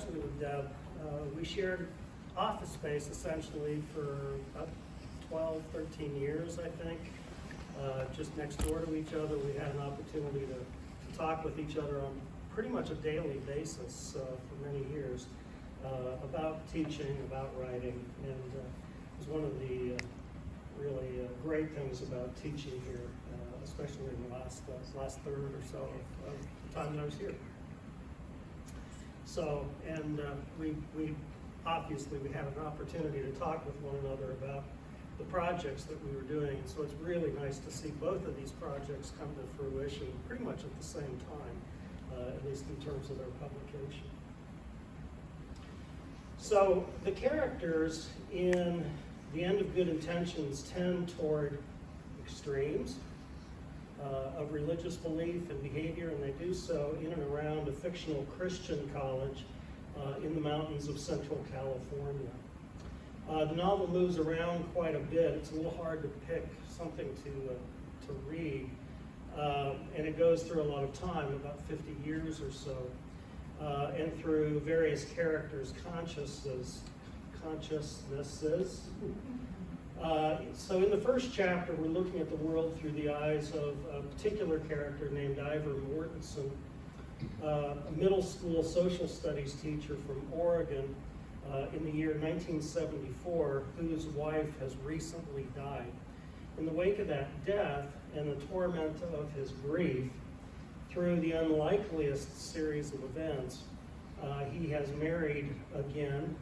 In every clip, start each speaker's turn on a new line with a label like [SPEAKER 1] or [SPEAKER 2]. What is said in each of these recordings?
[SPEAKER 1] especially with Deb. We shared office space essentially for about 12, 13 years, I think. Just next door to each other, we had an opportunity to talk with each other on pretty much a daily basis for many years about teaching, about writing, and it was one of the really great things about teaching here, especially in the last third or so of the time that I was here. So, and we obviously had an opportunity to talk with one another about the projects that we were doing, and so it's really nice to see both of these projects come to fruition pretty much at the same time, at least in terms of their publication. So the characters in The End of Good Intentions tend toward extremes of religious belief and behavior, and they do so in and around a fictional Christian college in the mountains of Central California. The novel moves around quite a bit. It's a little hard to pick something to read, and it goes through a lot of time, about 50 years or so, and through various characters' consciousnesses. So in the first chapter, we're looking at the world through the eyes of a particular character named Ivor Mortensen, a middle school social studies teacher from Oregon in the year 1974, whose wife has recently died. In the wake of that death and the torment of his grief, through the unlikeliest series of events, he has married again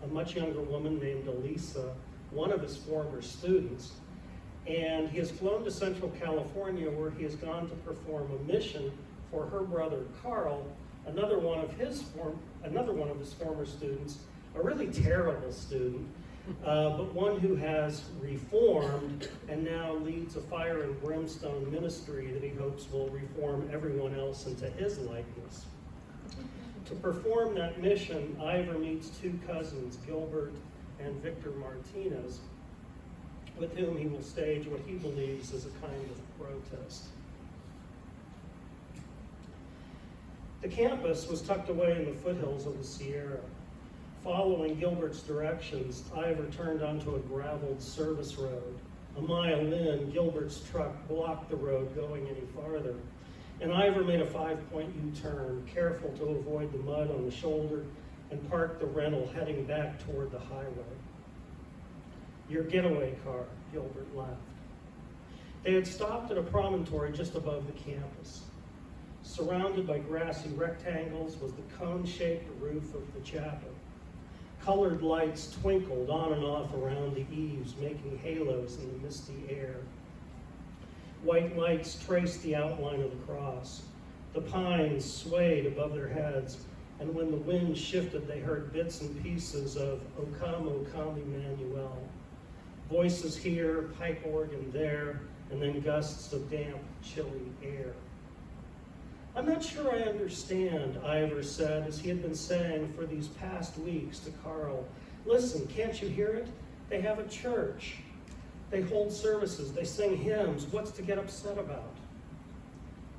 [SPEAKER 1] a much younger woman named Elisa, one of his former students, and he has flown to Central California, where he has gone to perform a mission for her brother Carl, another one of his former students, a really terrible student, but one who has reformed and now leads a fire and brimstone ministry that he hopes will reform everyone else into his likeness. To perform that mission, Ivor meets two cousins, Gilbert and Victor Martinez, with whom he will stage what he believes is a kind of protest. The campus was tucked away in the foothills of the Sierra. Following Gilbert's directions, Ivor turned onto a graveled service road. A mile in, Gilbert's truck blocked the road going any farther, and Ivor made a 5-point U-turn, careful to avoid the mud on the shoulder, and parked the rental heading back toward the highway. "Your getaway car," Gilbert laughed. They had stopped at a promontory just above the campus. Surrounded by grassy rectangles was the cone-shaped roof of the chapel. Colored lights twinkled on and off around the eaves, making halos in the misty air. White lights traced the outline of the cross. The pines swayed above their heads, and when the wind shifted, they heard bits and pieces of O Come, Emmanuel. Voices here, pipe organ there, and then gusts of damp, chilly air. "I'm not sure I understand," Ivor said, as he had been saying for these past weeks to Carl. "Listen, can't you hear it? They have a church. They hold services, they sing hymns. What's to get upset about?"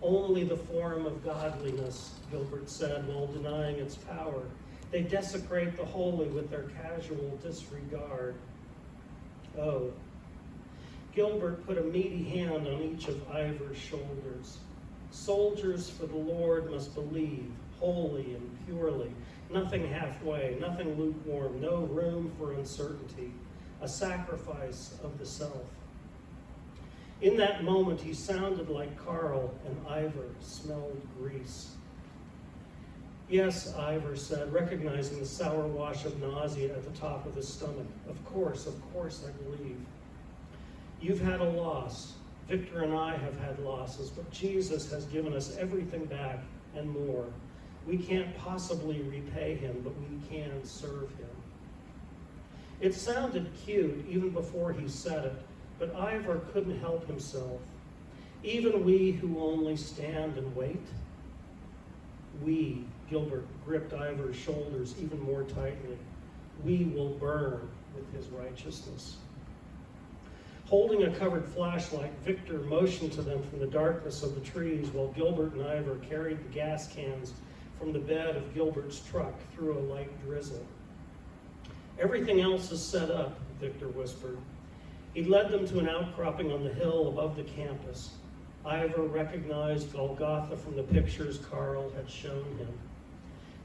[SPEAKER 1] "Only the form of godliness," Gilbert said, while denying its power. "They desecrate the holy with their casual disregard." "Oh." Gilbert put a meaty hand on each of Ivor's shoulders. "Soldiers for the Lord must believe, wholly and purely, nothing halfway, nothing lukewarm, no room for uncertainty, a sacrifice of the self." In that moment, he sounded like Carl, and Ivor smelled grease. "Yes," Ivor said, recognizing the sour wash of nausea at the top of his stomach. Of course, I believe. "You've had a loss. Victor and I have had losses, but Jesus has given us everything back and more. We can't possibly repay him, but we can serve him." It sounded cute even before he said it, but Ivor couldn't help himself. "Even we who only stand and wait?" "We," Gilbert gripped Ivor's shoulders even more tightly. "We will burn with his righteousness." Holding a covered flashlight, Victor motioned to them from the darkness of the trees while Gilbert and Ivor carried the gas cans from the bed of Gilbert's truck through a light drizzle. "Everything else is set up," Victor whispered. He led them to an outcropping on the hill above the campus. Ivor recognized Golgotha from the pictures Carl had shown him.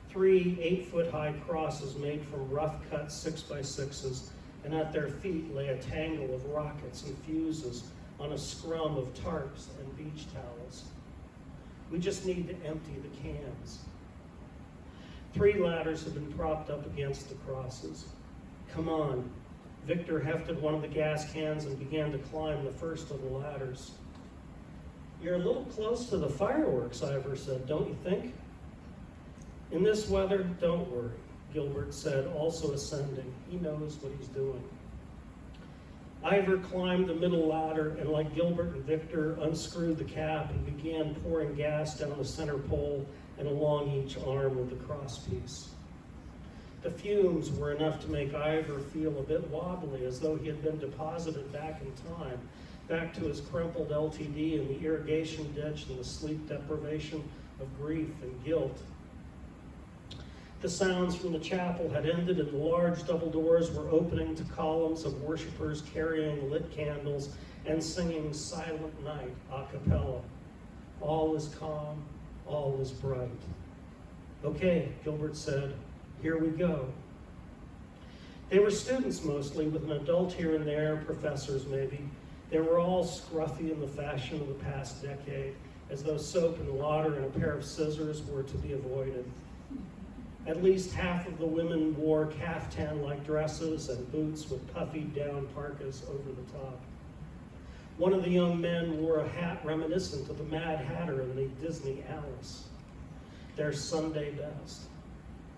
[SPEAKER 1] 3 8-foot-high crosses made from rough-cut 6x6s, and at their feet lay a tangle of rockets and fuses on a scrum of tarps and beach towels. "We just need to empty the cans." 3 ladders had been propped up against the crosses. "Come on." Victor hefted one of the gas cans and began to climb the first of the ladders. "You're a little close to the fireworks," Ivor said, "don't you think?" "In this weather, don't worry," Gilbert said, also ascending. He knows what he's doing. Ivor climbed the middle ladder and, like Gilbert and Victor, unscrewed the cap and began pouring gas down the center pole and along each arm of the crosspiece. The fumes were enough to make Ivor feel a bit wobbly, as though he had been deposited back in time, back to his crumpled LTD in the irrigation ditch and the sleep deprivation of grief and guilt. The sounds from the chapel had ended, and the large double doors were opening to columns of worshipers carrying lit candles and singing Silent Night a cappella. All is calm, all is bright. "Okay," Gilbert said, "here we go." They were students mostly, with an adult here and there, professors maybe. They were all scruffy in the fashion of the past decade, as though soap and water and a pair of scissors were to be avoided. At least half of the women wore caftan-like dresses and boots with puffy down parkas over the top. One of the young men wore a hat reminiscent of the Mad Hatter in the Disney Alice. Their Sunday best.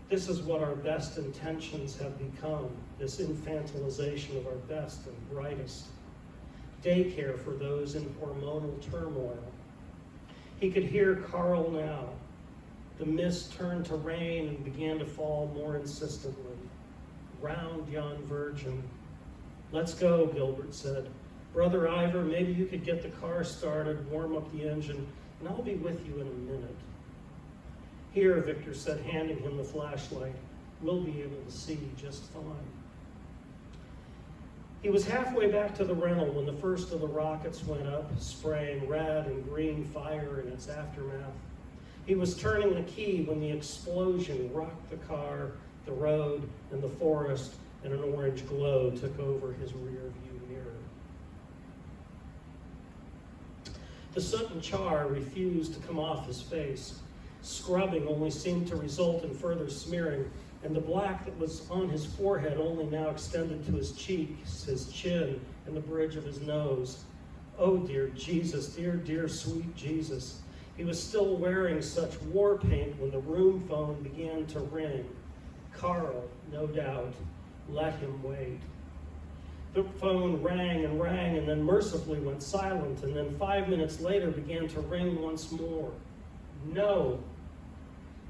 [SPEAKER 1] This is what our best intentions have become, this infantilization of our best and brightest. Daycare for those in hormonal turmoil. He could hear Carl now. The mist turned to rain and began to fall more insistently. Round yon virgin. "Let's go," Gilbert said. "Brother Ivor, maybe you could get the car started, warm up the engine, and I'll be with you in a minute." "Here," Victor said, handing him the flashlight. "We'll be able to see just fine." He was halfway back to the rental when the first of the rockets went up, spraying red and green fire in its aftermath. He was turning the key when the explosion rocked the car, the road, and the forest, and an orange glow took over his rear-view mirror. The soot and char refused to come off his face. Scrubbing only seemed to result in further smearing, and the black that was on his forehead only now extended to his cheeks, his chin, and the bridge of his nose. Oh, dear Jesus, dear, dear, sweet Jesus. He was still wearing such war paint when the room phone began to ring. Carl, no doubt, let him wait. The phone rang and then mercifully went silent, and then 5 minutes later began to ring once more. No.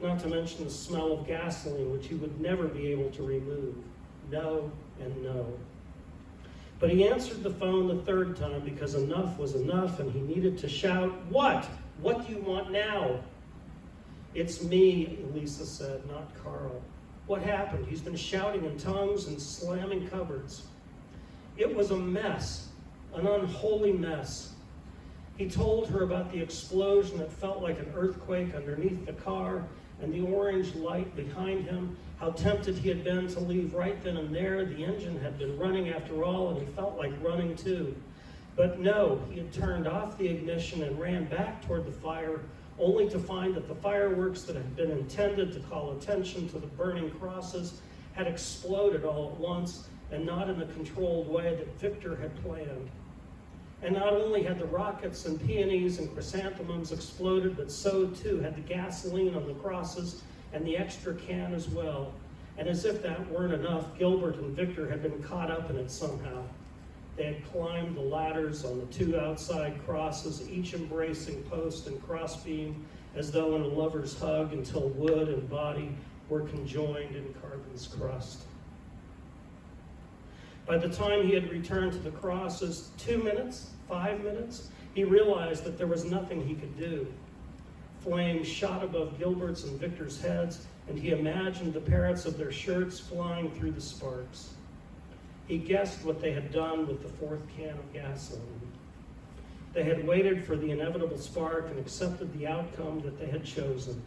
[SPEAKER 1] Not to mention the smell of gasoline, which he would never be able to remove. No and no. But he answered the phone the third time because enough was enough, and he needed to shout, "What? What do you want now?" "It's me," Elisa said, not Carl. "What happened?" He's been shouting in tongues and slamming cupboards. It was a mess, an unholy mess. He told her about the explosion that felt like an earthquake underneath the car and the orange light behind him, how tempted he had been to leave right then and there. The engine had been running after all, and he felt like running too. But no, he had turned off the ignition and ran back toward the fire, only to find that the fireworks that had been intended to call attention to the burning crosses had exploded all at once, and not in the controlled way that Victor had planned. And not only had the rockets and peonies and chrysanthemums exploded, but so too had the gasoline on the crosses and the extra can as well. And as if that weren't enough, Gilbert and Victor had been caught up in it somehow. They had climbed the ladders on the 2 outside crosses, each embracing post and crossbeam, as though in a lover's hug, until wood and body were conjoined in carbon's crust. By the time he had returned to the crosses, 2 minutes, 5 minutes, he realized that there was nothing he could do. Flames shot above Gilbert's and Victor's heads, and he imagined the parrots of their shirts flying through the sparks. He guessed what they had done with the fourth can of gasoline. They had waited for the inevitable spark and accepted the outcome that they had chosen.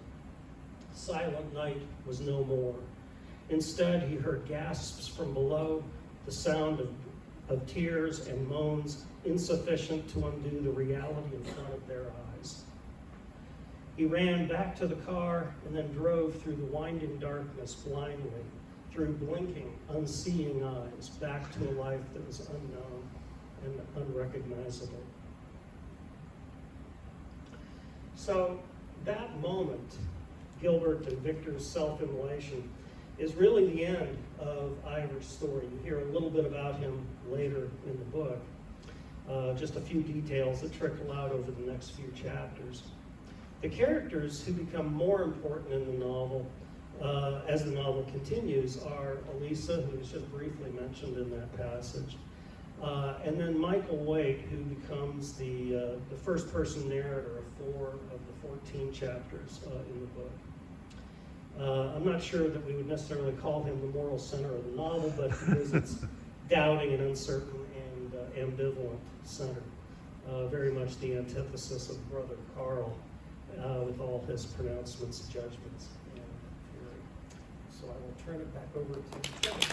[SPEAKER 1] Silent night was no more. Instead, he heard gasps from below, the sound of tears and moans insufficient to undo the reality in front of their eyes. He ran back to the car and then drove through the winding darkness blindly, through blinking, unseeing eyes, back to a life that was unknown and unrecognizable. So that moment, Gilbert and Victor's self-immolation, is really the end of Ivor's story. You hear a little bit about him later in the book. Just a few details that trickle out over the next few chapters. The characters who become more important in the novel, as the novel continues, are Elisa, who is just briefly mentioned in that passage, and then Michael Waite, who becomes the first-person narrator of 4 of the 14 chapters in the book. I'm not sure that we would necessarily call him the moral center of the novel, but he is its doubting and uncertain and ambivalent center. Very much the antithesis of Brother Carl, with all his pronouncements, judgments, and fury. So I will turn it back over to Kevin.